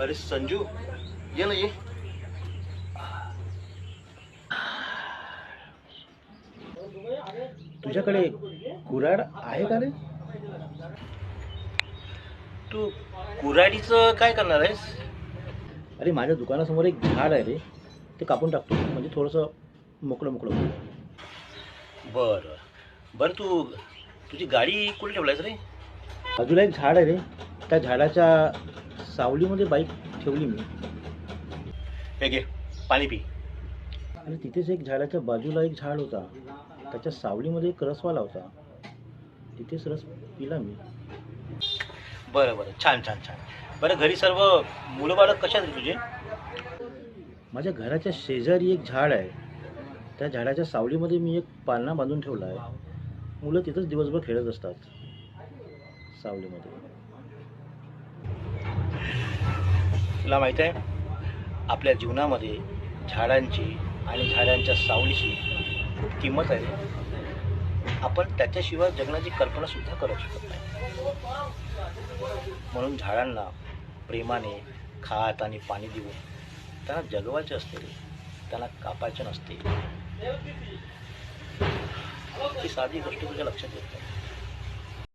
अरे संजू, ये ना ये. तुझ्याकडे कुऱ्हाड आहे का रे? तू कुऱ्हाडीचं काय करणार आहेस? अरे माझ्या दुकानासमोर एक झाड आहे रे, ते कापून टाकतो म्हणजे थोडंसं मोकळं मोकळं होईल. बरं बरं, तुझी गाडी कुठे ठेवलायस रे? बाजूला एक झाड आहे रे, त्या झाडाच्या सावलीमध्ये बाईक ठेवली मी. हे घे, पाणी पी. आणि तिथेच एक झाडाच्या बाजूला एक झाड होता, त्याच्या सावलीमध्ये एक रसवाला होता, तिथेच रस पिला मी. बरं बरं, छान छान छान. बरं, घरी सर्व मुलं बाळं कशा आहेत तुझे? माझ्या घराच्या शेजारी एक झाड आहे, त्या झाडाच्या सावलीमध्ये मी एक पाळणा बांधून ठेवला आहे. मुलं तिथंच दिवसभर खेळत असतात सावलीमध्ये. तुला माहीत आहे, आपल्या जीवनामध्ये झाडांची आणि झाडांच्या सावलीची खूप किंमत आहे रे. आपण त्याच्याशिवाय जगण्याची कल्पनासुद्धा करू शकत नाही. म्हणून झाडांना प्रेमाने खात आणि पाणी देऊन त्यांना जगवायचे असते रे, त्यांना कापायचे नसते. ही साधी गोष्ट तुझ्या लक्षात येत नाही.